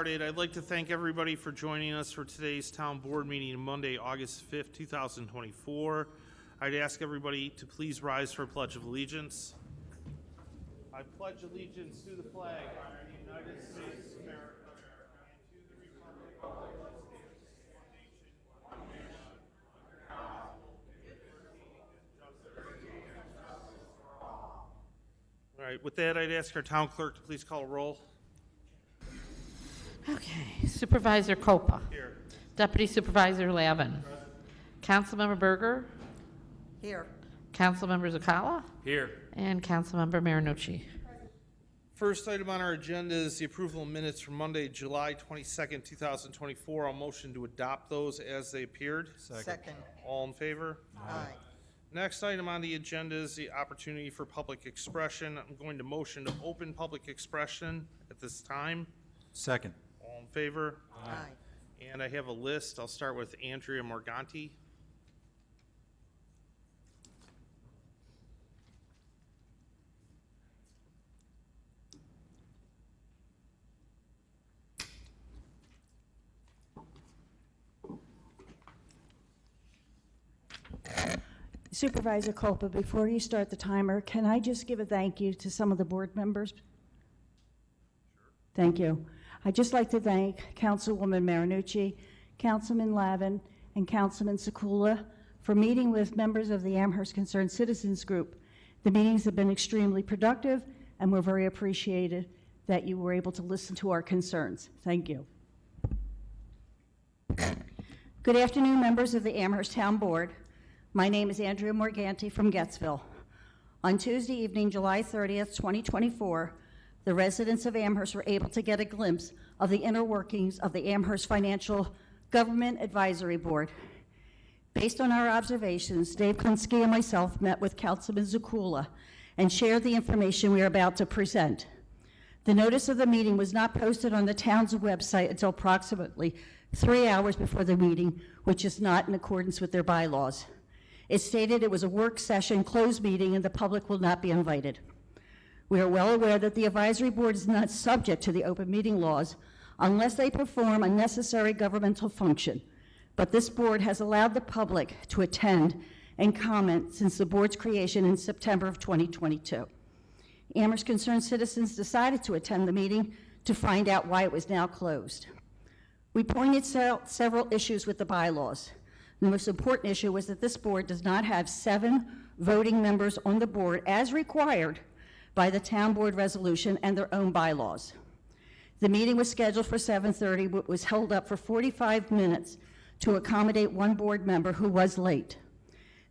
I'd like to thank everybody for joining us for today's town board meeting, Monday, August 5th, 2024. I'd ask everybody to please rise for a pledge of allegiance. I pledge allegiance to the flag of the United States of America and to the republic for which it stands, one nation, under God, indivisible. All right, with that, I'd ask our town clerk to please call a roll. Okay, Supervisor Copa. Here. Deputy Supervisor Lavin. Councilmember Berger. Here. Councilmember Zakala. Here. And Councilmember Marinucci. First item on our agenda is the approval of minutes from Monday, July 22nd, 2024. I'll motion to adopt those as they appeared. Second. All in favor? Aye. Next item on the agenda is the opportunity for public expression. I'm going to motion to open public expression at this time. Second. All in favor? Aye. And I have a list. I'll start with Andrea Morganti. Supervisor Copa, before you start the timer, can I just give a thank you to some of the board members? Sure. Thank you. I'd just like to thank Councilwoman Marinucci, Councilman Lavin, and Councilman Sekula for meeting with members of the Amherst Concerned Citizens Group. The meetings have been extremely productive, and we're very appreciated that you were able to listen to our concerns. Thank you. Good afternoon, members of the Amherst Town Board. My name is Andrea Morganti from Gettsville. On Tuesday evening, July 30th, 2024, the residents of Amherst were able to get a glimpse of the inner workings of the Amherst Financial Government Advisory Board. Based on our observations, Dave Kunsky and myself met with Councilman Zakula and shared the information we are about to present. The notice of the meeting was not posted on the town's website until approximately 3 hours before the meeting, which is not in accordance with their bylaws. It stated it was a work session, closed meeting, and the public will not be invited. We are well aware that the advisory board is not subject to the open meeting laws unless they perform a necessary governmental function, but this board has allowed the public to attend and comment since the board's creation in September of 2022. Amherst Concerned Citizens decided to attend the meeting to find out why it was now closed. We pointed out several issues with the bylaws. The most important issue was that this board does not have 7 voting members on the board as required by the town board resolution and their own bylaws. The meeting was scheduled for 7:30, but was held up for 45 minutes to accommodate one board member who was late.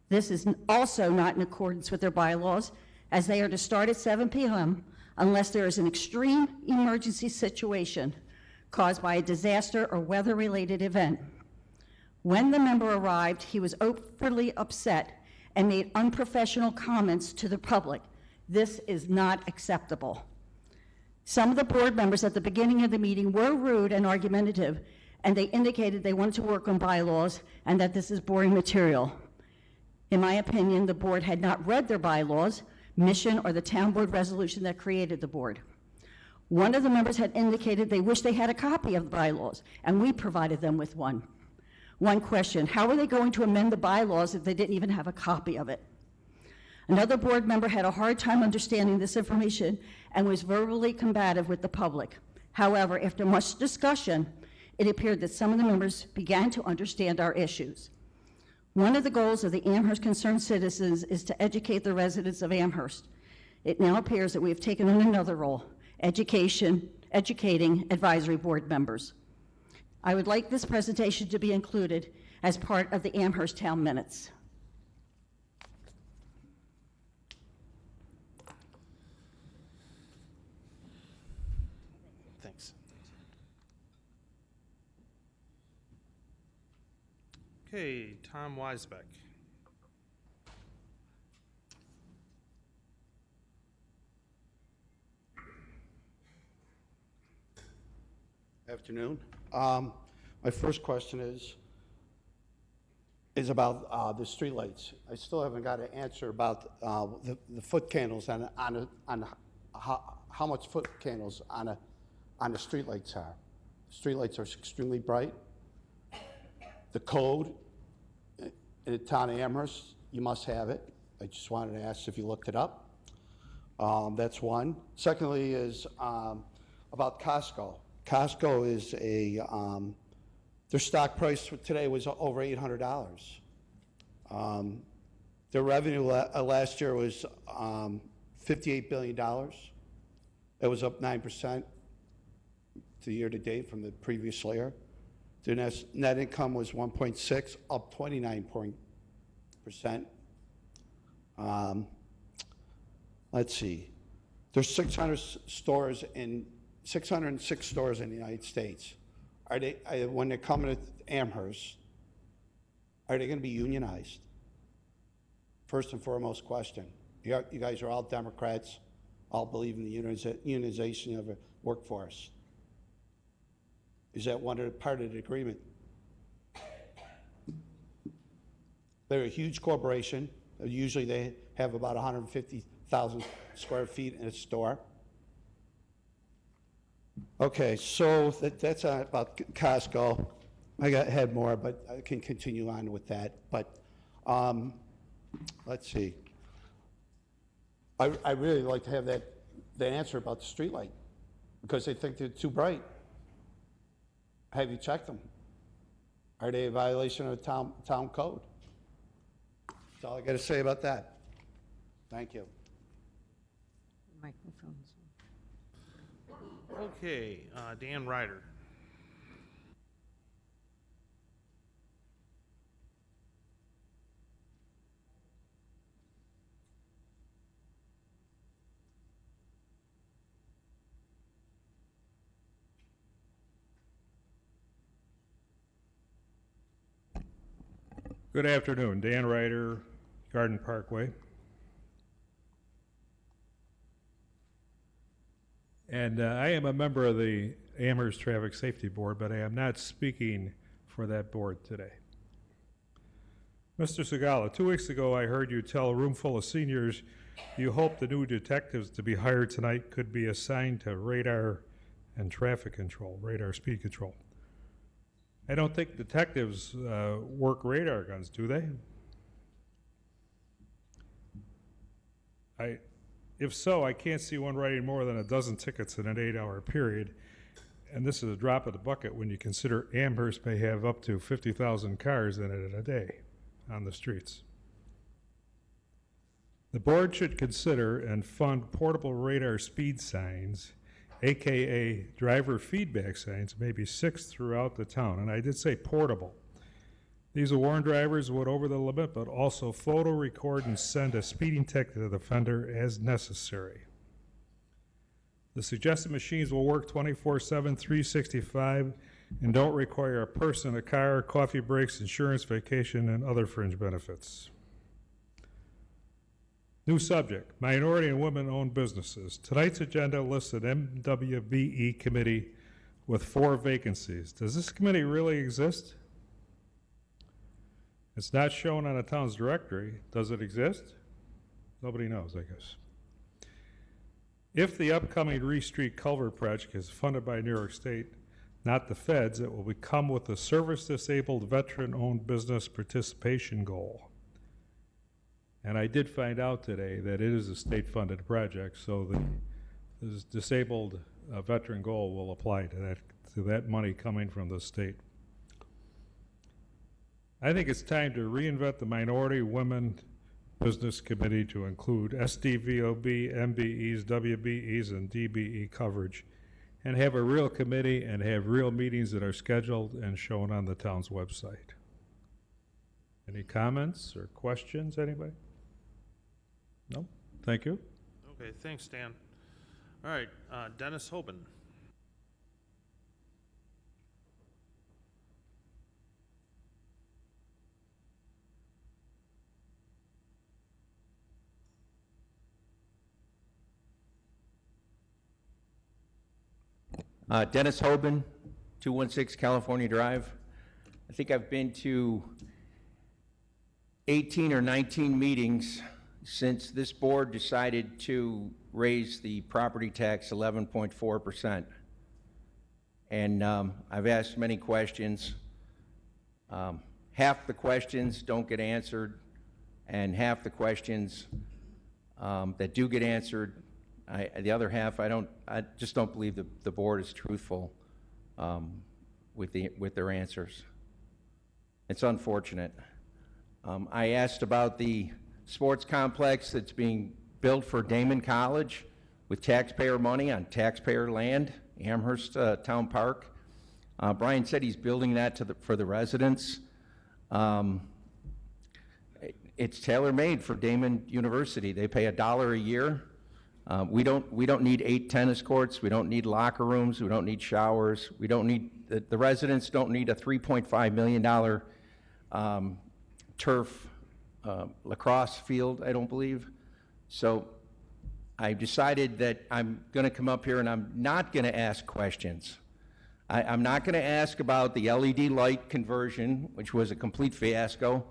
This is also not in accordance with their bylaws, as they are to start at 7 p.m. unless there is an extreme emergency situation caused by a disaster or weather-related event. When the member arrived, he was overly upset and made unprofessional comments to the public. This is not acceptable. Some of the board members at the beginning of the meeting were rude and argumentative, and they indicated they wanted to work on bylaws and that this is boring material. In my opinion, the board had not read their bylaws, mission, or the town board resolution that created the board. One of the members had indicated they wished they had a copy of the bylaws, and we provided them with one. One question, how are they going to amend the bylaws if they didn't even have a copy of it? Another board member had a hard time understanding this information and was verbally combative with the public. However, after much discussion, it appeared that some of the members began to understand our issues. One of the goals of the Amherst Concerned Citizens is to educate the residents of Amherst. It now appears that we have taken on another role, educating advisory board members. I would like this presentation to be included as part of the Amherst Town Minutes. Thanks. Okay, Tom Weisbeck. Afternoon. My first question is about the streetlights. I still haven't got an answer about the foot candles on how much foot candles on the streetlights are. Streetlights are extremely bright. The code in the town of Amherst, you must have it. I just wanted to ask if you looked it up. That's one. Secondly is about Costco. Costco is their stock price for today was over $800. Their revenue last year was $58 billion. It was up 9% to year to date from the previous year. Their net income was 1.6, up 29%. Let's see. There's 606 stores in the United States. When they're coming to Amherst, are they going to be unionized? First and foremost question. You guys are all Democrats, all believe in the unionization of the workforce. Is that part of the agreement? They're a huge corporation. Usually they have about 150,000 square feet in a store. Okay, so that's about Costco. Had more, but I can continue on with that. But let's see. I really like to have the answer about the streetlight because they think they're too bright. Have you checked them? Are they a violation of the town code? That's all I got to say about that. Thank you. Microphones. Okay, Dan Ryder. Good afternoon, Dan Ryder, Garden Parkway. And I am a member of the Amherst Traffic Safety Board, but I am not speaking for that board today. Mr. Segala, 2 weeks ago I heard you tell a room full of seniors you hope the new detectives to be hired tonight could be assigned to radar and traffic control, radar speed control. I don't think detectives work radar guns, do they? If so, I can't see one writing more than a dozen tickets in an 8-hour period, and this is a drop in the bucket when you consider Amherst may have up to 50,000 cars in it in a day on the streets. The board should consider and fund portable radar speed signs, AKA driver feedback signs, maybe 6 throughout the town, and I did say portable. These will warn drivers what over the limit, but also photo, record, and send a speeding ticket to the offender as necessary. The suggested machines will work 24/7, 365, and don't require a person, a car, coffee breaks, insurance, vacation, and other fringe benefits. New subject, minority and women-owned businesses. Tonight's agenda lists an MWBE committee with 4 vacancies. Does this committee really exist? It's not shown on the town's directory. Does it exist? Nobody knows, I guess. If the upcoming Reese Street Culvert project is funded by New York State, not the feds, it will come with a service-disabled veteran-owned business participation goal. And I did find out today that it is a state-funded project, so the disabled veteran goal will apply to that money coming from the state. I think it's time to reinvent the Minority Women Business Committee to include SDVOB, MBEs, WBEs, and DBE coverage, and have a real committee and have real meetings that are scheduled and shown on the town's website. Any comments or questions, anybody? No? Thank you. Okay, thanks, Dan. All right, Dennis Hoban. Dennis Hoban, 216 California Drive. I think I've been to 18 or 19 meetings since this board decided to raise the property tax 11.4%. And I've asked many questions. Half the questions don't get answered, and half the questions that do get answered, the other half, I just don't believe the board is truthful with their answers. It's unfortunate. I asked about the sports complex that's being built for Damon College with taxpayer money on taxpayer land, Amherst Town Park. Brian said he's building that for the residents. It's tailor-made for Damon University. They pay $1 a year. We don't need 8 tennis courts. We don't need locker rooms. We don't need showers. We don't need the residents don't need a $3.5 million turf lacrosse field, I don't believe. So I decided that I'm going to come up here and I'm not going to ask questions. I'm not going to ask about the LED light conversion, which was a complete fiasco.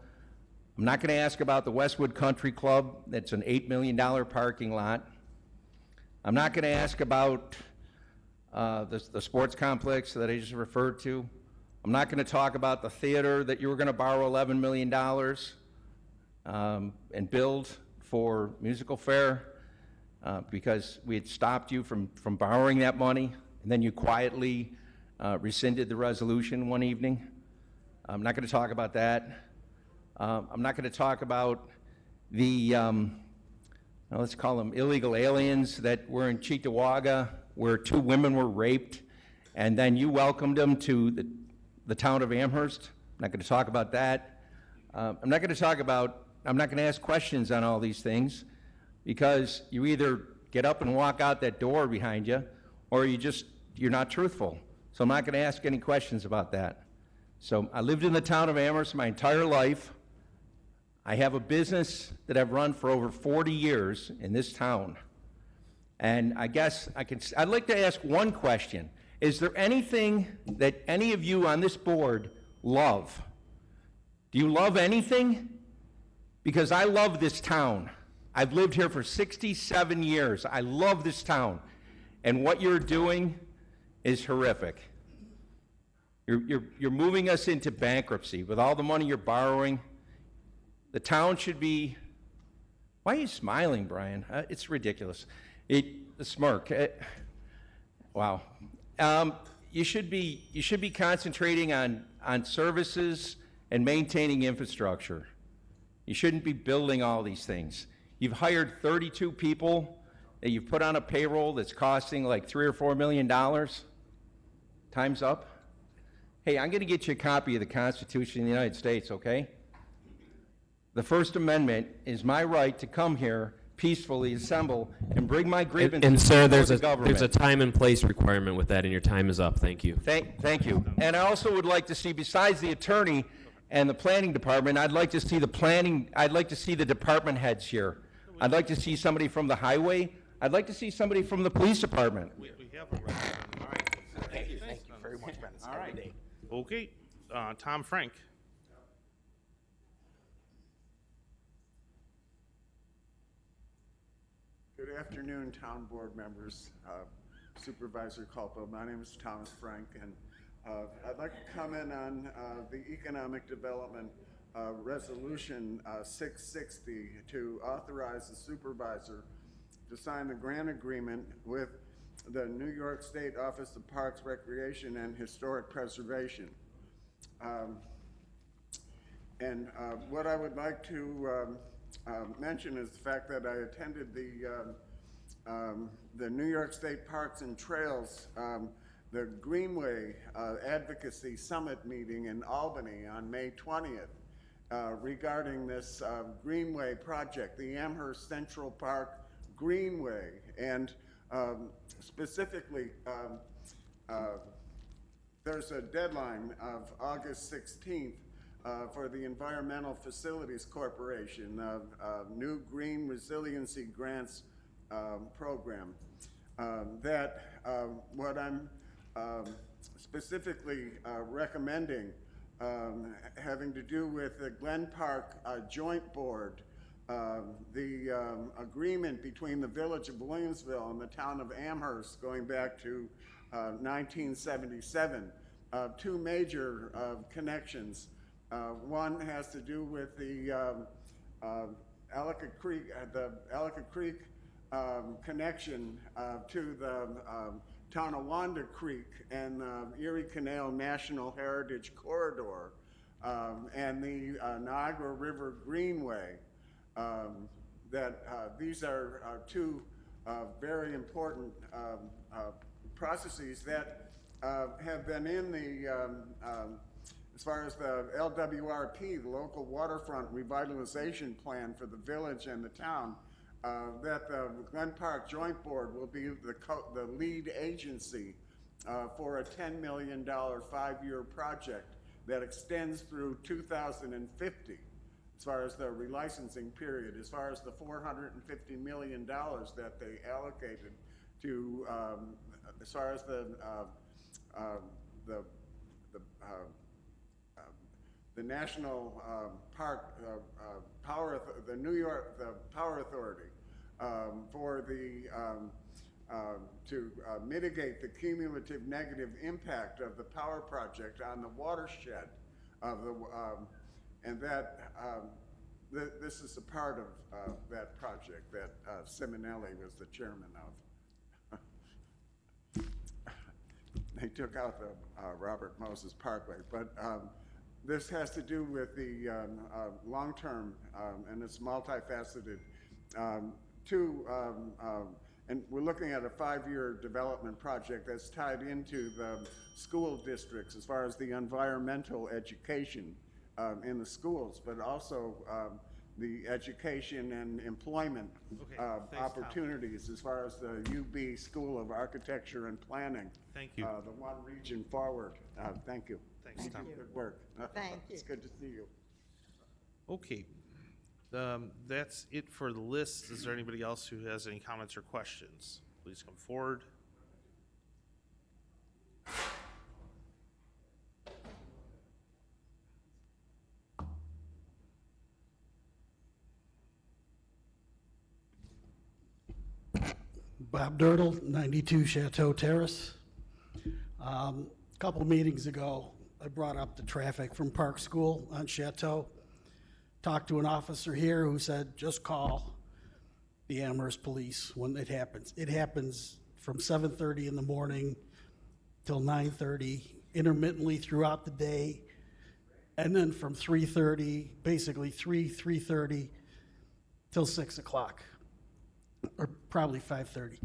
I'm not going to ask about the Westwood Country Club, that's an $8 million parking lot. I'm not going to ask about the sports complex that I just referred to. I'm not going to talk about the theater that you were going to borrow $11 million and build for musical fair because we had stopped you from borrowing that money, and then you quietly rescinded the resolution one evening. I'm not going to talk about that. I'm not going to talk about the, let's call them illegal aliens that were in Cheektowaga where 2 women were raped, and then you welcomed them to the town of Amherst. I'm not going to talk about that. I'm not going to ask questions on all these things because you either get up and walk out that door behind you or you're not truthful. So I'm not going to ask any questions about that. So I lived in the town of Amherst my entire life. I have a business that I've run for over 40 years in this town. And I guess I'd like to ask one question. Is there anything that any of you on this board love? Do you love anything? Because I love this town. I've lived here for 67 years. I love this town. And what you're doing is horrific. You're moving us into bankruptcy with all the money you're borrowing. The town should be, why are you smiling, Brian? It's ridiculous. The smirk. Wow. You should be concentrating on services and maintaining infrastructure. You shouldn't be building all these things. You've hired 32 people that you've put on a payroll that's costing like $3 or $4 million. Time's up. Hey, I'm going to get you a copy of the Constitution of the United States, okay? The First Amendment is my right to come here, peacefully assemble, and bring my grievances And sir, before the government. there's a time and place requirement with that, and your time is up. Thank you. Thank you. And I also would like to see, besides the attorney and the planning department, I'd like to see the department heads here. I'd like to see somebody from the highway. I'd like to see somebody from the police department. We have a representative. All right. Thank you very much, Ben. All right. Okay, Tom Frank. Good afternoon, town board members, Supervisor Culpo. My name is Thomas Frank, and I'd like to comment on the Economic Development Resolution 660 to authorize the supervisor to sign the grant agreement with the New York State Office of Parks, Recreation, and Historic Preservation. What I would like to mention is the fact that I attended the New York State Parks and Trails, the Greenway Advocacy Summit meeting in Albany on May 20th regarding this Greenway project, the Amherst Central Park Greenway. And specifically, there's a deadline of August 16th for the Environmental Facilities Corporation, new Green Resiliency Grants program. What I'm specifically recommending having to do with the Glen Park Joint Board, the agreement between the Village of Williamsville and the town of Amherst going back to 1977. Two major connections. One has to do with the Ellicott Creek connection to the Tonawanda Creek and the Erie Canal National Heritage Corridor, and the Niagara River Greenway. These are two very important processes that have been in the, as far as the LWRP, the Local Waterfront Revitalization Plan for the village and the town, that the Glen Park Joint Board will be the lead agency for a $10 million 5-year project that extends through 2050 as far as the relicensing period, as far as the $450 million that they allocated to, as far as the National Park the Power Authority for the to mitigate the cumulative negative impact of the power project on the watershed of the and that this is a part of that project that Simonelli was the chairman of. They took out the Robert Moses Parkway, but this has to do with the long-term, and it's multifaceted, and we're looking at a 5-year development project that's tied into the school districts as far as the environmental education in the schools, but also the education and employment opportunities as far as the UB School of Architecture and Planning. Thank you. The One Region Forward. Thank you. Thanks, Tom. Good work. Thank you. It's good to see you. Okay. That's it for the list. Is there anybody else who has any comments or questions? Please come forward. Bob Dirtle, 92 Chateau Terrace. A couple of meetings ago, I brought up the traffic from Park School on Chateau. Talked to an officer here who said, just call the Amherst police when it happens. It happens from 7:30 in the morning till 9:30, intermittently throughout the day, and then from 3:30, basically 3:30 till 6 o'clock, or probably 5:30.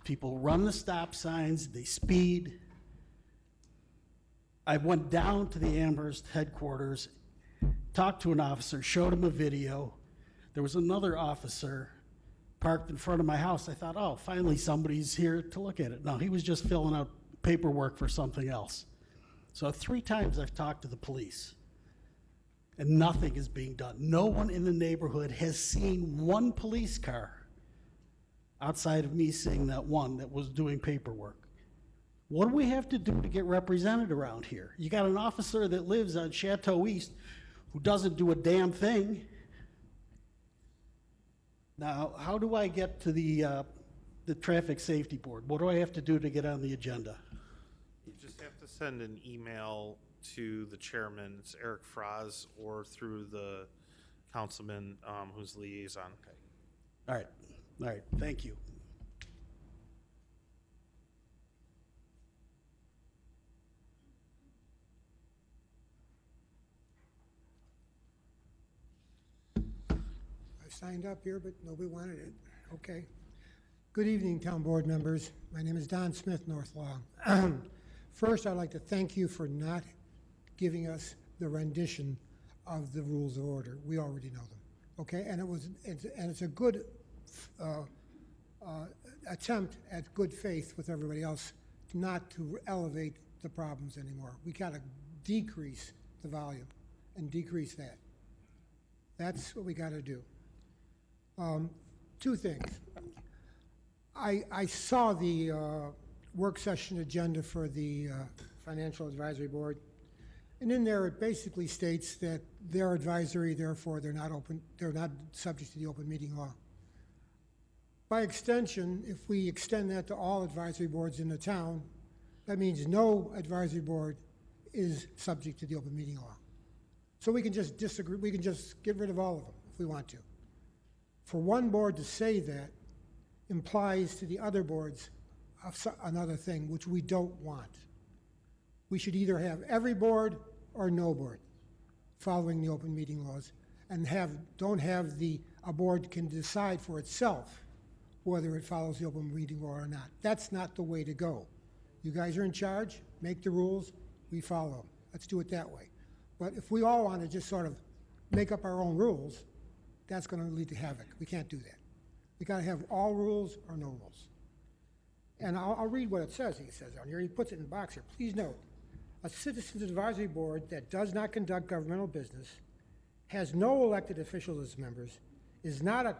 People run the stop signs, they speed. I went down to the Amherst headquarters, talked to an officer, showed him a video. There was another officer parked in front of my house. I thought, oh, finally somebody's here to look at it. No, he was just filling out paperwork for something else. So 3 times I've talked to the police, and nothing is being done. No one in the neighborhood has seen one police car outside of me seeing that one that was doing paperwork. What do we have to do to get represented around here? You got an officer that lives on Chateau East who doesn't do a damn thing. Now, how do I get to the Traffic Safety Board? What do I have to do to get on the agenda? You just have to send an email to the chairman, it's Eric Fraz, or through the councilman who's liaison. All right, thank you. I signed up here, but nobody wanted it. Okay. Good evening, town board members. My name is Don Smith, North Lawn. First, I'd like to thank you for not giving us the rendition of the rules of order. We already know them. Okay, and it's a good attempt at good faith with everybody else, not to elevate the problems anymore. We got to decrease the volume and decrease that. That's what we got to do. 2 things. I saw the work session agenda for the Financial Advisory Board, and in there it basically states that they're advisory, therefore they're not subject to the open meeting law. By extension, if we extend that to all advisory boards in the town, that means no advisory board is subject to the open meeting law. So we can just disagree, we can just get rid of all of them if we want to. For one board to say that implies to the other boards another thing, which we don't want. We should either have every board or no board following the open meeting laws, and don't have a board can decide for itself whether it follows the open meeting law or not. That's not the way to go. You guys are in charge, make the rules, we follow them. Let's do it that way. But if we all want to just sort of make up our own rules, that's going to lead to havoc. We can't do that. We got to have all rules or no rules. And I'll read what it says. He says on here, he puts it in the box here. Please note, a citizens advisory board that does not conduct governmental business, has no elected officials as members, is not a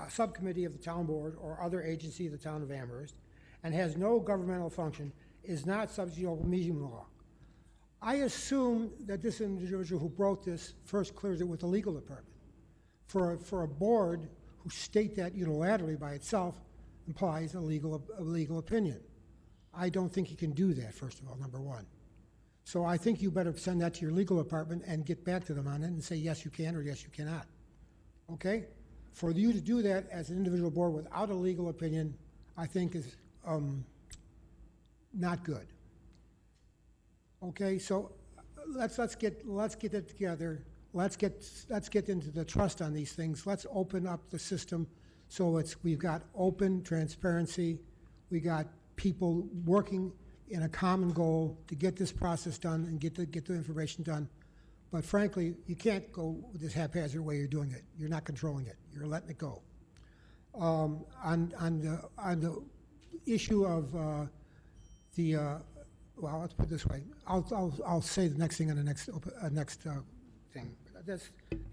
subcommittee of the town board or other agency of the town of Amherst, and has no governmental function, is not subject to the open meeting law. I assume that this individual who wrote this first clears it with the legal department. For a board who state that unilaterally by itself implies a legal opinion. I don't think you can do that, first of all, number one. So I think you better send that to your legal department and get back to them on it and say, yes, you can, or yes, you cannot. Okay? For you to do that as an individual board without a legal opinion, I think is not good. Okay, so let's get that together. Let's get into the trust on these things. Let's open up the system so we've got open transparency. We got people working in a common goal to get this process done and get the information done. But frankly, you can't go with this haphazard way you're doing it. You're not controlling it. You're letting it go. On the issue of well, let's put it this way. I'll say the next thing on the next thing.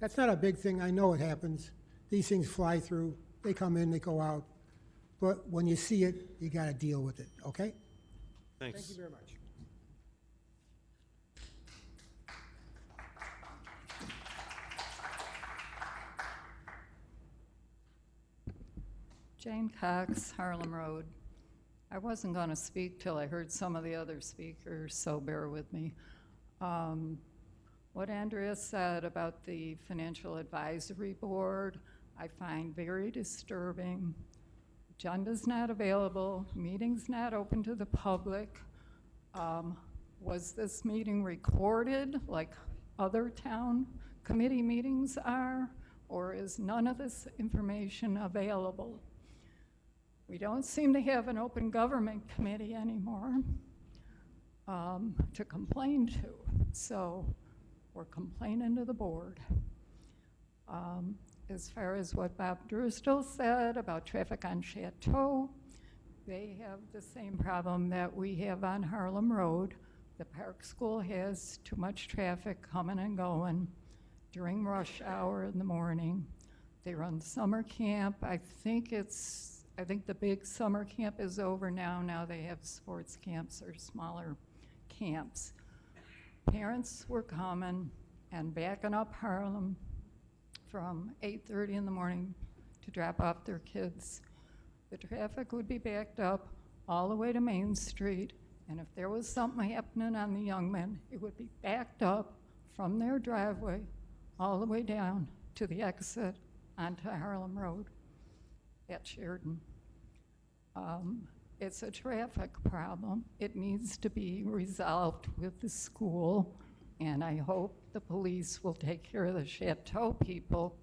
That's not a big thing. I know it happens. These things fly through. They come in, they go out. But when you see it, you got to deal with it. Okay? Thanks. Thank you very much. Jane Cox, Harlem Road. I wasn't going to speak till I heard some of the other speakers, so bear with me. What Andrea said about the Financial Advisory Board, I find very disturbing. Agenda's not available, meeting's not open to the public. Was this meeting recorded like other town committee meetings are, or is none of this information available? We don't seem to have an open government committee anymore to complain to, so we're complaining to the board. As far as what Bob Durstel said about traffic on Chateau, they have the same problem that we have on Harlem Road. The Park School has too much traffic coming and going during rush hour in the morning. They run summer camp. I think the big summer camp is over now. Now they have sports camps or smaller camps. Parents were coming and backing up Harlem from 8:30 in the morning to drop off their kids. The traffic would be backed up all the way to Main Street, and if there was something happening on the Young Men, it would be backed up from their driveway all the way down to the exit onto Harlem Road at Sheridan. It's a traffic problem. It needs to be resolved with the school, and I hope the police will take care of the Chateau people.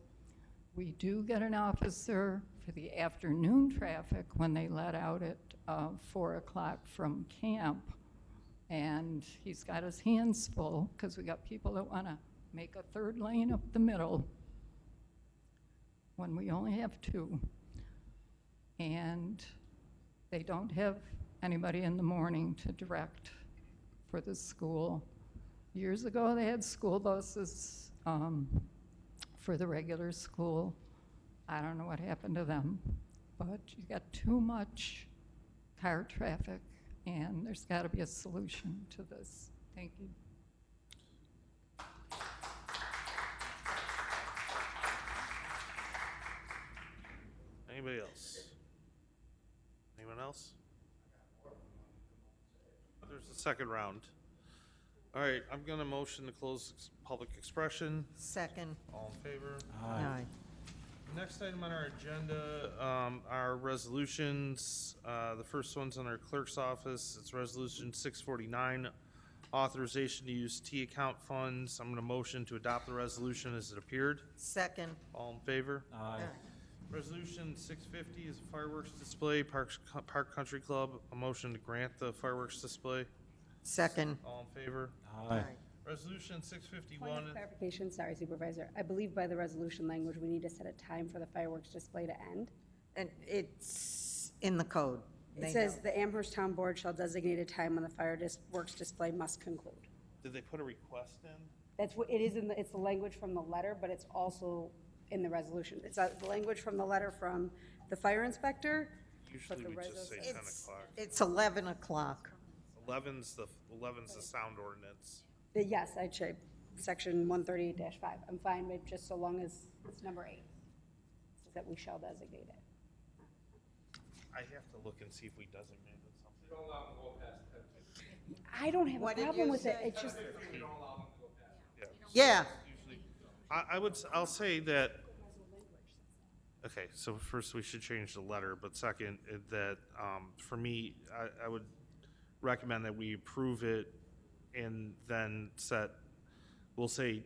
We do get an officer for the afternoon traffic when they let out at 4 o'clock from camp, and he's got his hands full because we got people that want to make a third lane up the middle when we only have 2. And they don't have anybody in the morning to direct for the school. Years ago, they had school buses for the regular school. I don't know what happened to them, but you got too much car traffic, and there's got to be a solution to this. Thank you. Anybody else? Anyone else? second round. All right, I'm going to motion to close public expression. Second. All in favor? Aye. Next item on our agenda are resolutions. The first one's on our clerk's office. It's Resolution 649, authorization to use T account funds. I'm going to motion to adopt the resolution as it appeared. Second. All in favor? Aye. Resolution 650 is a fireworks display, Park Country Club. A motion to grant the fireworks display. Second. All in favor? Aye. Resolution Point 651. of clarification, sorry, Supervisor. I believe by the resolution language, we need to set a time for the fireworks display to end. And it's in the code. They It says know. the Amherst Town Board shall designate a time when the fireworks display must conclude. Did they put a request in? That's what, it is in the, it's the language from the letter, but it's also in the resolution. It's the language from the letter from the fire inspector. Usually the we just say 10 It's, o'clock. it's 11 o'clock. 11's the sound ordinance. Yes, I'd say section 138-5. I'm fine with just so long as it's number 8, that we shall designate it. I have to look and see if we designated something. I don't have a What did problem you with it. say? It's just, Yeah. Usually, I'll say that, okay, so first we should change the letter, but second, that, for me, I would recommend that we approve it and then we'll say,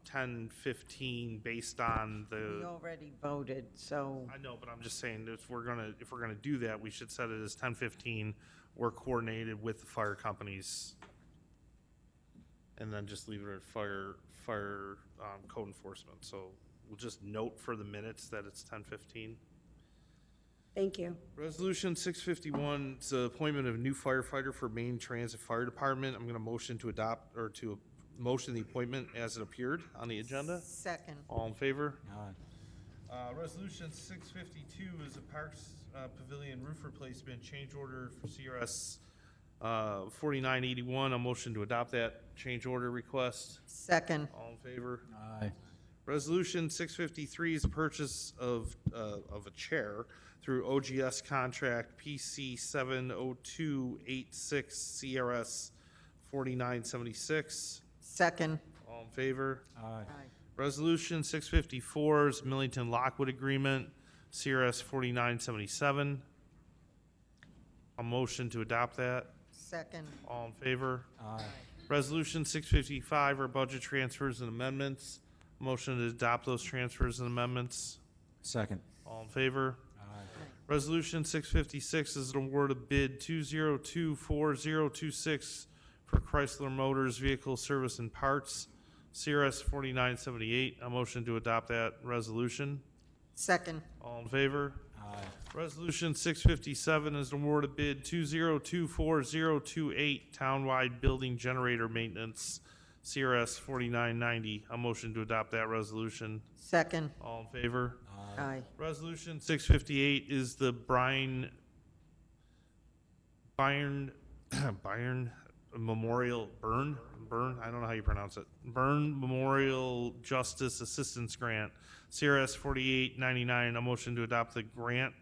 10:15 based on We the, already voted, so I know, but I'm just saying, if we're gonna do that, we should set it as 10:15. We're coordinated with the fire companies. And then just leave it at fire, code enforcement. So we'll just note for the minutes that it's 10:15. thank you. Resolution 651 is the appointment of a new firefighter for Maine Transit Fire Department. I'm gonna motion to adopt, or to motion the appointment as it appeared on the agenda. second. All in favor? Resolution 652 is a Parks Pavilion roof replacement change order for CRS 4981. A motion to adopt that change order request. Second. All in favor? Aye. Resolution 653 is a purchase of a chair through OGS contract PC 70286 CRS 4976. Second. All in favor? Aye. Resolution 654 is Millington Lockwood Agreement, CRS 4977. A motion to adopt that. Second. All in favor? Resolution 655 are budget transfers and amendments. Motion to adopt those transfers and amendments. Second. All in favor? Resolution 656 is an award of bid 2024026 for Chrysler Motors Vehicle Service and Parts, CRS 4978. A motion to adopt that resolution. Second. All in favor? Resolution 657 is an award of bid 2024028 townwide building generator maintenance, CRS 4990. A motion to adopt that resolution. Second. All in favor? Aye. Resolution 658 is the Byron Memorial, Byrne, I don't know how you pronounce it. Byrne Memorial Justice Assistance Grant, CRS 4899. A motion to adopt the grant.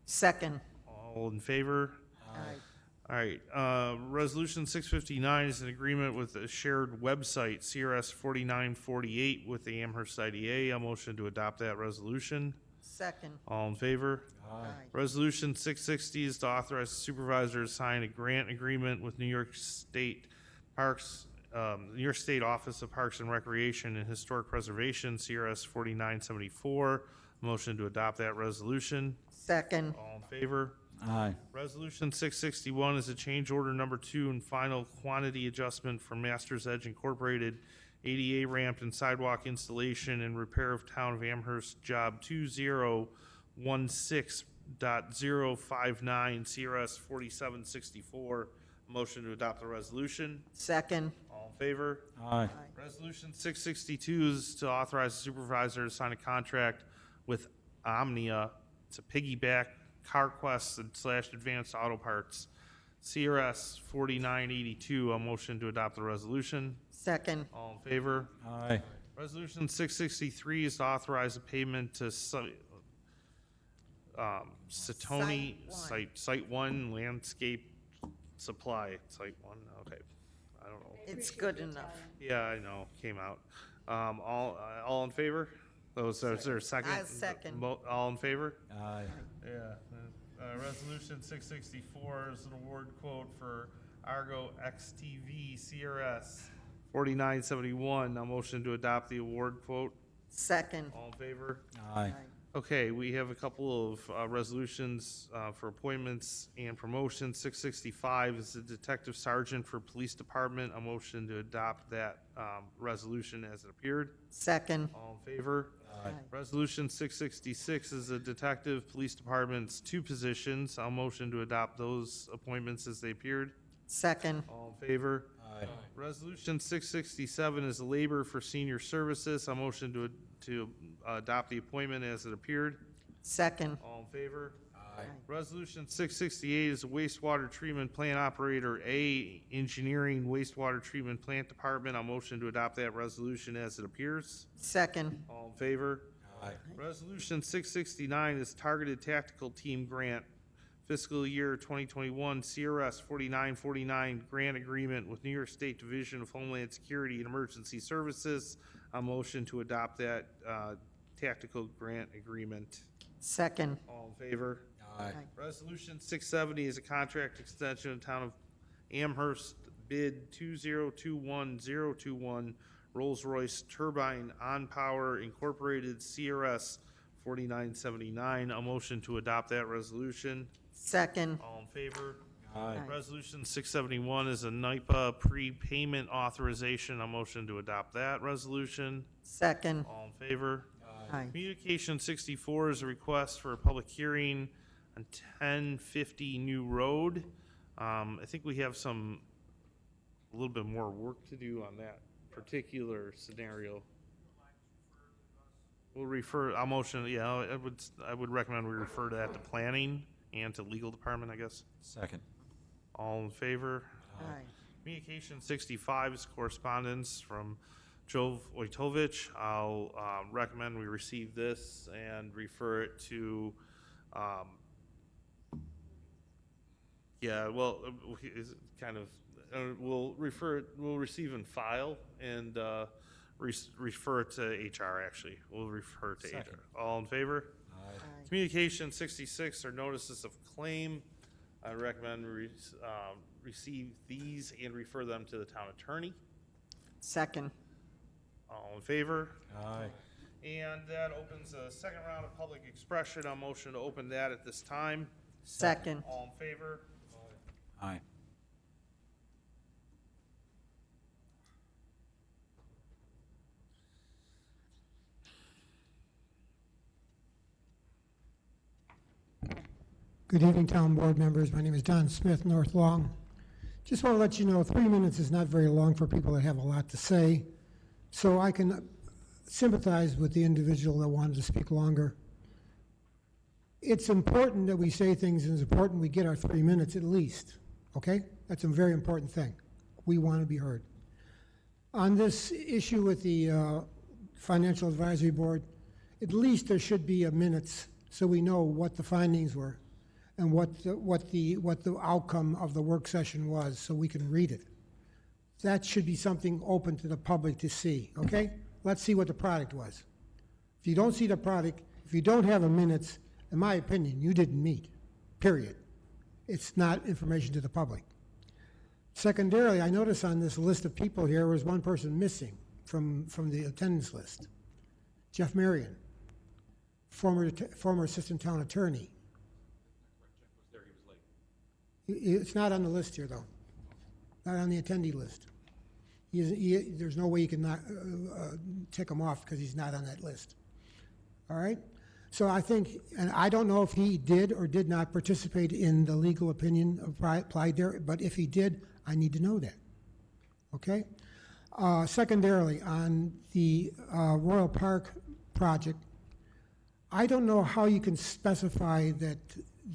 Second. All in favor? Aye. All right, Resolution 659 is an agreement with a shared website, CRS 4948, with the Amherst IDA. A motion to adopt that resolution. Second. All in favor? Aye. Resolution 660 is to authorize the supervisor to sign a grant agreement with New York State Parks, New York State Office of Parks and Recreation and Historic Preservation, CRS 4974. Motion to adopt that resolution. Second. All in favor? Aye. Resolution 661 is a change order number 2 and final quantity adjustment for Masters Edge Incorporated ADA ramp and sidewalk installation and repair of Town of Amherst Job 2016.059 CRS 4764. Motion to adopt the resolution. Second. All in favor? Aye. Resolution 662 is to authorize the supervisor to sign a contract with Omnia to piggyback CarQuest / Advanced Auto Parts, CRS 4982. A motion to adopt the resolution. Second. All in favor? Aye. Resolution 663 is to authorize a payment to Satoni, Site Site 1 Landscape supply site one, okay. I don't know. It's good enough. Yeah, I know, came out. All in favor? Is there a second? I second. All in favor? Aye. Yeah. Resolution 664 is an award quote for Argo XTV CRS 4971. A motion to adopt the award quote. Second. All in favor? Aye. Okay, we have a couple of resolutions for appointments and promotions. 665 is the Detective Sergeant for Police Department. A motion to adopt that resolution as it appeared. Second. All in favor? Aye. Resolution 666 is the Detective Police Department's 2 positions. I'll motion to adopt those appointments as they appeared. Second. All in favor? Aye. Resolution 667 is the Labor for Senior Services. I'll motion to adopt the appointment as it appeared. Second. All in favor? Aye. Resolution 668 is the Wastewater Treatment Plant Operator A, Engineering Wastewater Treatment Plant Department. I'll motion to adopt that resolution as it appears. Second. All in favor? Aye. Resolution 669 is Targeted Tactical Team Grant, fiscal year 2021 CRS 4949 grant agreement with New York State Division of Homeland Security and Emergency Services. A motion to adopt that tactical grant agreement. Second. All in favor? Aye. Resolution 670 is a contract extension of Town of Amherst bid 2021021 Rolls-Royce Turbine On Power Incorporated CRS 4979. A motion to adopt that resolution. Second. All in favor? Aye. Resolution 671 is a NIPA prepayment authorization. A motion to adopt that resolution. Second. All in favor? Aye. Communication 64 is a request for a public hearing on 1050 New Road. I think we have a little bit more work to do on that particular scenario. We'll refer, I'll motion, yeah, I would recommend we refer to that to planning and to legal department, I guess. Second. All in favor? Aye. Communication 65 is correspondence from Jove Wojtovich. I'll recommend we receive this and refer it to, it's kind of, we'll receive and file and refer it to HR, actually. We'll refer it to Second. HR. All in favor? Aye. Communication 66 are notices of claim. I recommend we receive these and refer them to the town attorney. Second. All in favor? Aye. And that opens a second round of public expression. I'll motion to open that at this time. Second. All in favor? Aye. Good evening, Town Board members. My name is Don Smith, North Long. Just want to let you know 3 minutes is not very long for people that have a lot to say, so I can sympathize with the individual that wanted to speak longer. It's important that we say things, and it's important we get our 3 minutes at least, okay? That's a very important thing. We want to be heard. On this issue with the Financial Advisory Board, at least there should be a minutes so we know what the findings were and what the outcome of the work session was, so we can read it. That should be something open to the public to see, okay? Let's see what the product was. If you don't see the product, if you don't have a minutes, in my opinion, you didn't meet, period. It's not information to the public. Secondarily, I notice on this list of people here was one person missing from the attendance list. Jeff Marion, former assistant town attorney. It's not on the list here, though. Not on the attendee list. There's no way you can not tick him off because he's not on that list. All right? So I think, and I don't know if he did or did not participate in the legal opinion applied there, but if he did, I need to know that. Okay? Secondarily, on the Royal Park project, I don't know how you can specify that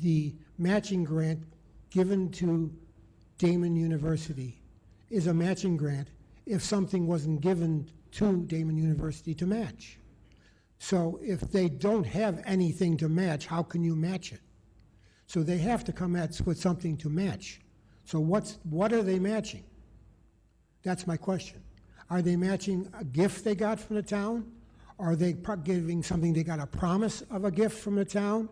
the matching grant given to Damon University is a matching grant if something wasn't given to Damon University to match. So if they don't have anything to match, how can you match it? So they have to come at with something to match. So what are they matching? That's my question. Are they matching a gift they got from the town? Are they giving something they got a promise of a gift from the town?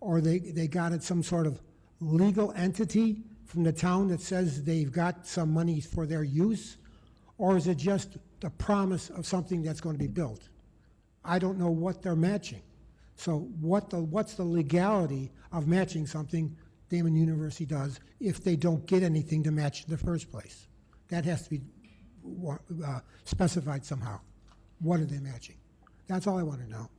Or they got it some sort of legal entity from the town that says they've got some money for their use? Or is it just the promise of something that's going to be built? I don't know what they're matching. So what's the legality of matching something Damon University does if they don't get anything to match in the first place? That has to be specified somehow. What are they matching? That's all I want to know.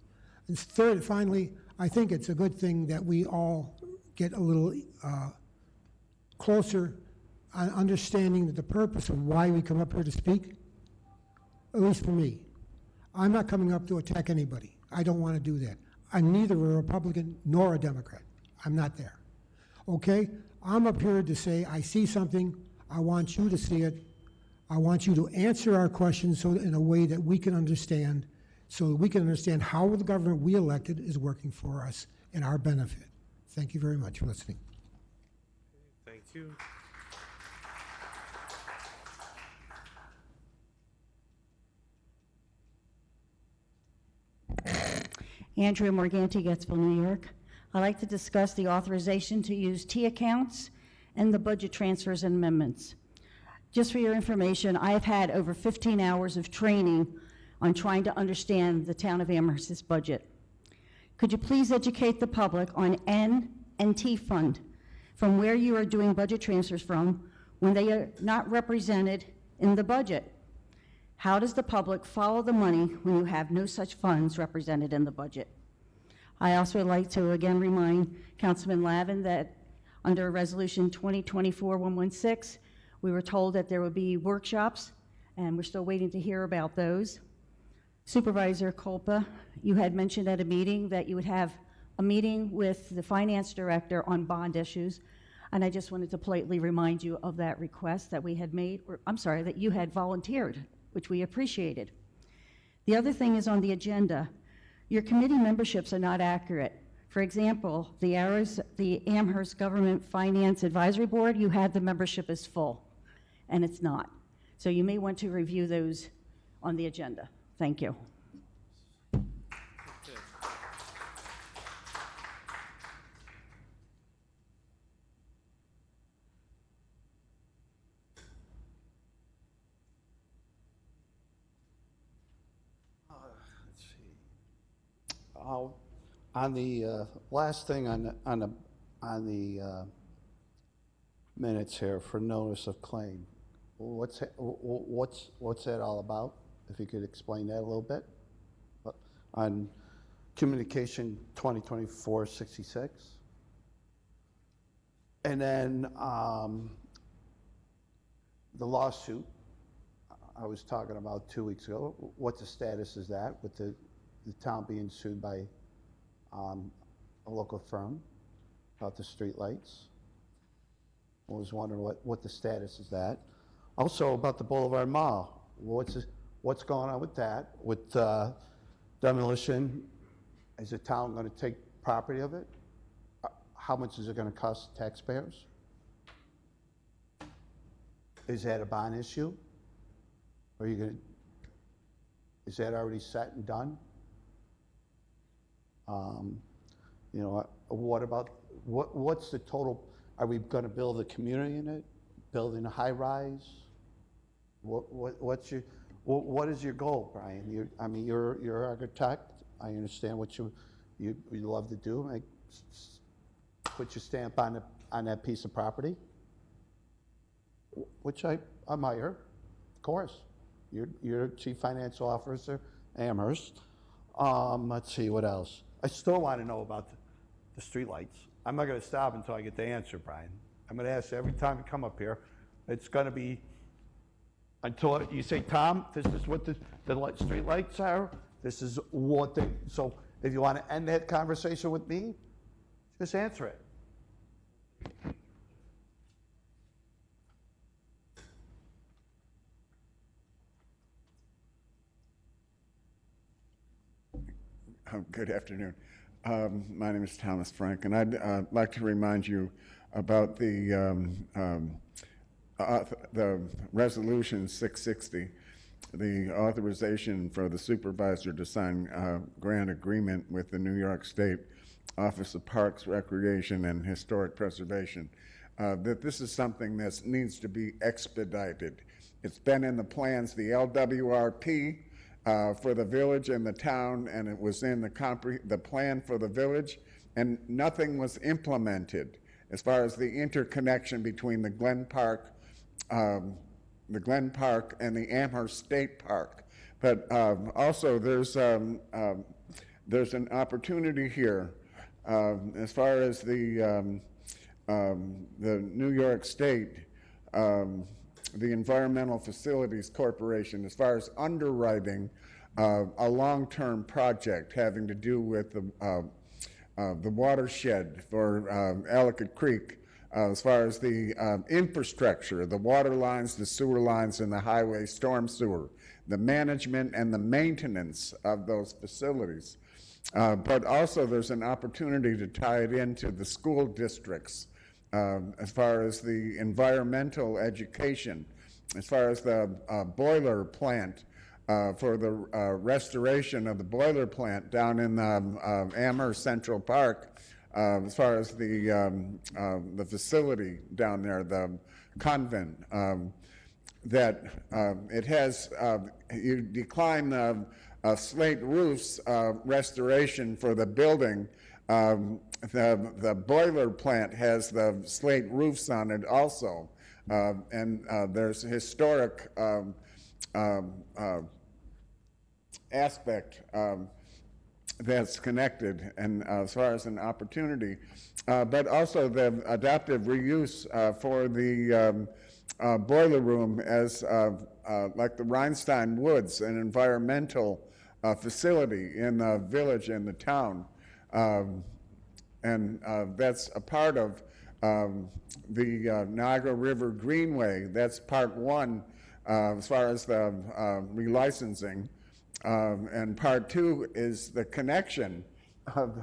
And third, finally, I think it's a good thing that we all get a little closer on understanding that the purpose of why we come up here to speak, at least for me. I'm not coming up to attack anybody. I don't want to do that. I'm neither a Republican nor a Democrat. I'm not there. Okay? I'm up here to say I see something. I want you to see it. I want you to answer our questions so in a way that we can understand, so that we can understand how the government we elected is working for us and our benefit. Thank you very much for listening. Thank you. Andrea Morganti, Gettsville, New York. I'd like to discuss the authorization to use T accounts and the budget transfers and amendments. Just for your information, I have had over 15 hours of training on trying to understand the town of Amherst's budget. Could you please educate the public on N and T fund, from where you are doing budget transfers from when they are not represented in the budget? How does the public follow the money when you have no such funds represented in the budget? I also would like to again remind Councilman Lavin that under Resolution 2024-116, we were told that there would be workshops, and we're still waiting to hear about those. Supervisor Culpa, you had mentioned at a meeting that you would have a meeting with the finance director on bond issues, and I just wanted to politely remind you of that request that we had made, or I'm sorry, that you had volunteered, which we appreciated. The other thing is on the agenda. Your committee memberships are not accurate. For example, the Amherst Government Finance Advisory Board, you had the membership as full, and it's not. So you may want to review those on the agenda. Thank you. Let's see. On the last thing on the minutes here for notice of claim, what's that all about? If you could explain that a little bit. On Communication 2024-66. And then the lawsuit I was talking about 2 weeks ago, what the status is that with the town being sued by a local firm about the streetlights? I was wondering what the status is that. Also about the Boulevard Mall, what's going on with that? With demolition, is the town going to take property of it? How much is it going to cost taxpayers? Is that a bond issue? Are you going to, is that already set and done? You know, what about, what's the total, are we going to build a community in it? Building a high rise? What is your goal, Brian? I mean, you're an architect. I understand what you love to do. Put your stamp on that piece of property, which I admire, of course. You're Chief Financial Officer, Amherst. Let's see, what else? I still want to know about the streetlights. I'm not going to stop until I get the answer, Brian. I'm going to ask you every time you come up here. It's going to be until you say, Tom, this is what the streetlights are. This is what they, so if you want to end that conversation with me, just answer it. Good afternoon. My name is Thomas Frank, and I'd like to remind you about the resolution 660, the authorization for the supervisor to sign a grant agreement with the New York State Office of Parks, Recreation, and Historic Preservation, that this is something that needs to be expedited. It's been in the plans, the LWRP for the village and the town, and it was in the plan for the village, and nothing was implemented as far as the interconnection between the Glen Park and the Amherst State Park. But also there's an opportunity here as far as the New York State, the Environmental Facilities Corporation, as far as underwriting a long-term project having to do with the watershed for Ellicott Creek, as far as the infrastructure, the water lines, the sewer lines, and the highway storm sewer, the management and the maintenance of those facilities. But also there's an opportunity to tie it into the school districts as far as the environmental education, as far as the boiler plant, for the restoration of the boiler plant down in Amherst Central Park, as far as the facility down there, the convent, that it has, you decline the slate roofs restoration for the building. The boiler plant has the slate roofs on it also, and there's a historic aspect that's connected, and as far as an opportunity, but also the adaptive reuse for the boiler room as like the Rhinestein Woods, an environmental facility in the village and the town, and that's a part of the Niagara River Greenway. That's part one as far as the relicensing. And part two is the connection of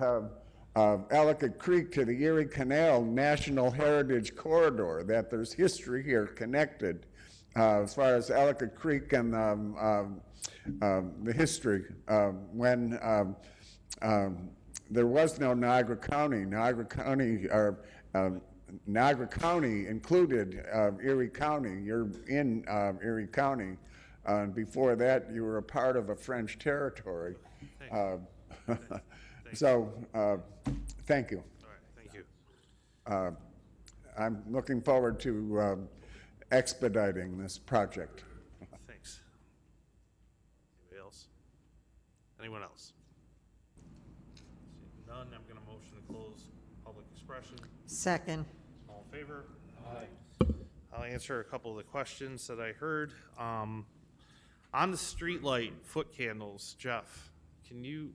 Ellicott Creek to the Erie Canal National Heritage Corridor, that there's history here connected as far as Ellicott Creek and the history when there was no Niagara County. Niagara County included Erie County. You're in Erie County. Before that, you were a part of a French territory. So, thank you. All right, thank you. I'm looking forward to expediting this project. Thanks. Anybody else? Anyone else? Seeing none, I'm going to motion to close public expression. Second. All in favor? Aye. I'll answer a couple of the questions that I heard. On the streetlight foot candles, Jeff, can we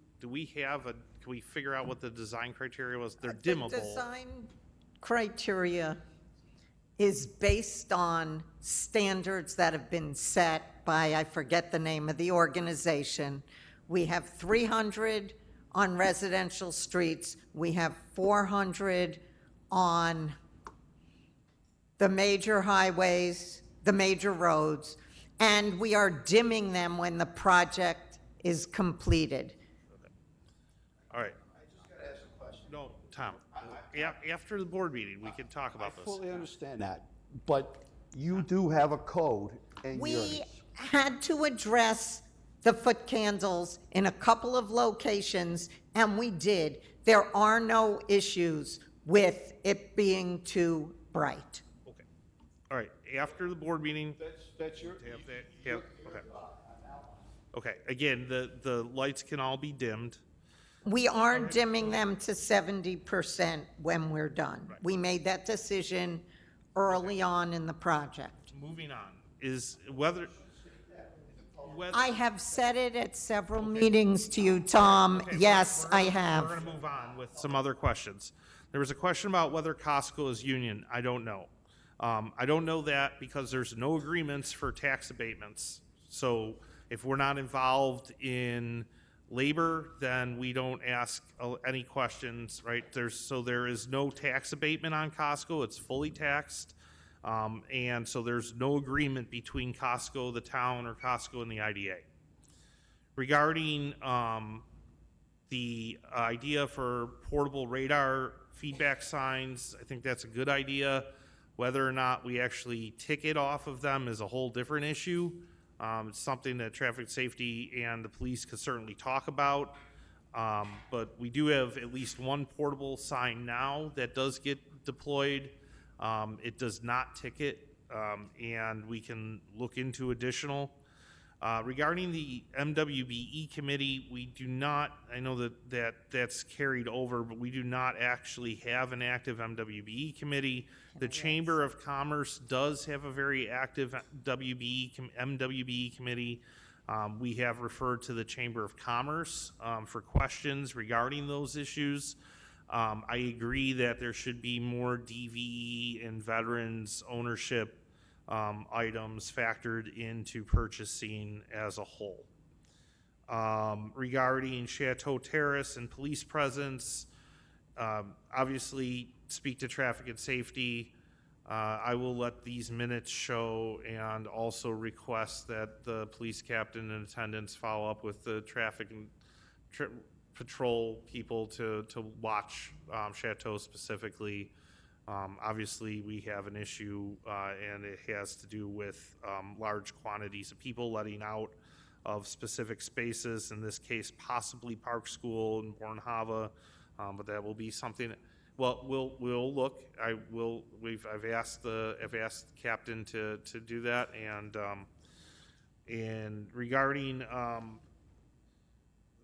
figure out what the design criteria was? They're dimmable. The design criteria is based on standards that have been set by, I forget the name of the organization. We have 300 on residential streets. We have 400 on the major highways, the major roads, and we are dimming them when the project is completed. All right. I just got to ask a question. No, Tom, after the board meeting, we can talk about this. I fully understand that, but you do have a code and We had to address the foot candles in a couple of locations, and we did. There are no issues with it being too bright. Okay. All right, after the board meeting. That's your. Yeah, okay. Okay, again, the lights can all be dimmed. We are dimming them to 70% when we're done. Right. We made that decision early on in the project. Moving on, is whether I have said it at several meetings to you, Tom. Okay, Yes, I We're have. going to move on with some other questions. There was a question about whether Costco is union. I don't know. I don't know that because there's no agreements for tax abatements. So if we're not involved in labor, then we don't ask any questions, right? There is no tax abatement on Costco. It's fully taxed. And so there's no agreement between Costco, the town, or Costco and the IDA. Regarding the idea for portable radar feedback signs, I think that's a good idea. Whether or not we actually ticket off of them is a whole different issue. It's something that traffic safety and the police could certainly talk about. But we do have at least one portable sign now that does get deployed. It does not ticket, and we can look into additional. Regarding the MWBE committee, we do not, I know that's carried over, but we do not actually have an active MWBE committee. The Chamber of Commerce does have a very active MWBE committee. We have referred to the Chamber of Commerce for questions regarding those issues. I agree that there should be more DVE and veterans ownership items factored into purchasing as a whole. Regarding Chateau Terrace and police presence, obviously speak to traffic and safety. I will let these minutes show and also request that the police captain and attendants follow up with the traffic and patrol people to watch Chateau specifically. Obviously, we have an issue, and it has to do with large quantities of people letting out of specific spaces, in this case, possibly Park School and Bornhava, but that will be something. Well, we'll look. I've asked the captain to do that, and regarding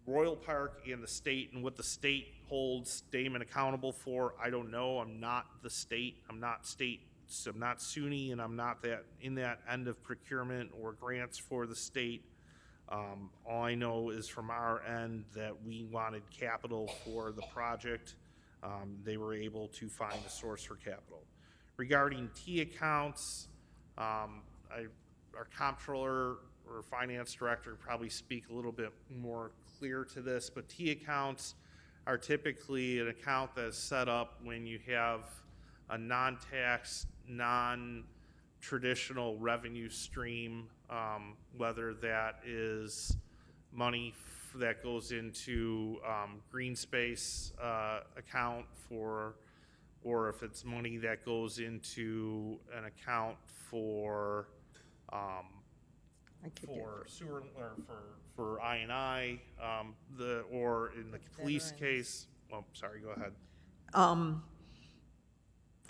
Royal Park and the state and what the state holds Damon accountable for, I don't know. I'm not the state. I'm not state. So I'm not SUNY, and I'm not in that end of procurement or grants for the state. All I know is from our end that we wanted capital for the project. They were able to find a source for capital. Regarding T accounts, our comptroller or finance director probably speak a little bit more clear to this, but T accounts are typically an account that's set up when you have a non-tax, non-traditional revenue stream, whether that is money that goes into green space account or if it's money that goes into an account for sewer or for I&I, or in the police case. Oh, sorry, go ahead.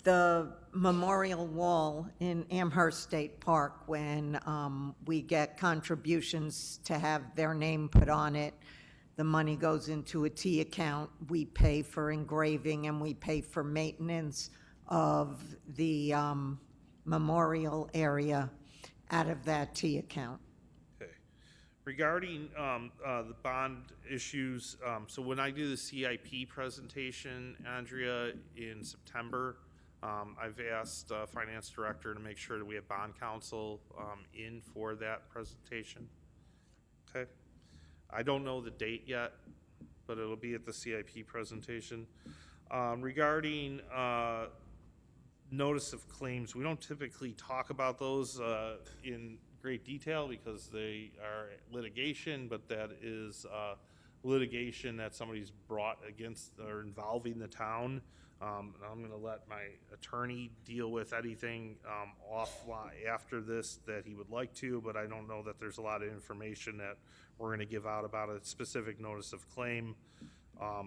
The memorial wall in Amherst State Park, when we get contributions to have their name put on it, the money goes into a T account. We pay for engraving and we pay for maintenance of the memorial area out of that T account. Okay. Regarding the bond issues, so when I do the CIP presentation, Andrea, in September, I've asked finance director to make sure that we have bond counsel in for that presentation. Okay. I don't know the date yet, but it'll be at the CIP presentation. Regarding notice of claims, we don't typically talk about those in great detail because they are litigation, but that is litigation that somebody's brought against or involving the town. I'm going to let my attorney deal with anything offline after this that he would like to, but I don't know that there's a lot of information that we're going to give out about a specific notice of claim.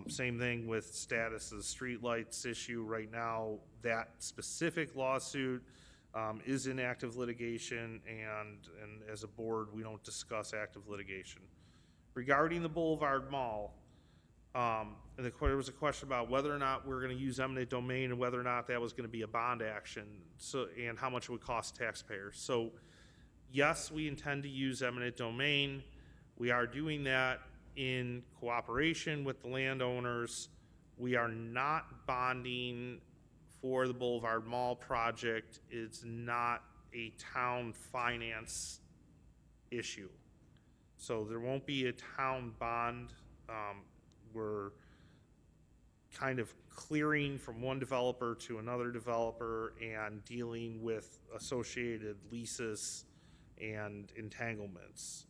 Same thing with status of the streetlights issue right now. That specific lawsuit is in active litigation, and as a board, we don't discuss active litigation. Regarding the Boulevard Mall, and there was a question about whether or not we're going to use eminent domain and whether or not that was going to be a bond action, and how much it would cost taxpayers. So yes, we intend to use eminent domain. We are doing that in cooperation with the landowners. We are not bonding for the Boulevard Mall project. It's not a town finance issue. So there won't be a town bond. We're kind of clearing from one developer to another developer and dealing with associated leases and entanglements.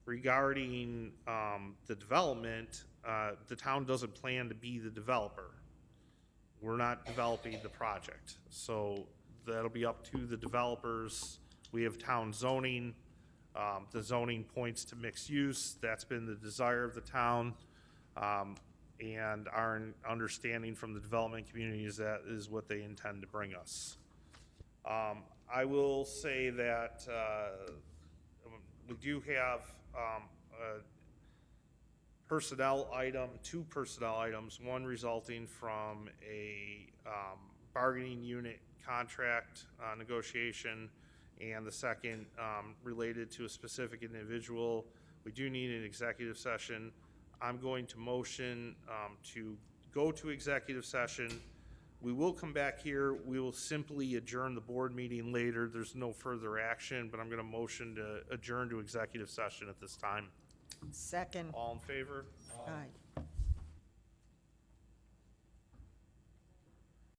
Regarding the development, the town doesn't plan to be the developer. We're not developing the project. So that'll be up to the developers. We have town zoning. The zoning points to mixed use. That's been the desire of the town. And our understanding from the development community is that is what they intend to bring us. I will say that we do have a personnel item, two personnel items, one resulting from a bargaining unit contract negotiation, and the second related to a specific individual. We do need an executive session. I'm going to motion to go to executive session. We will come back here. We will simply adjourn the board meeting later. There's no further action, but I'm going to motion to adjourn to executive session at this time. Second. All in favor? Aye.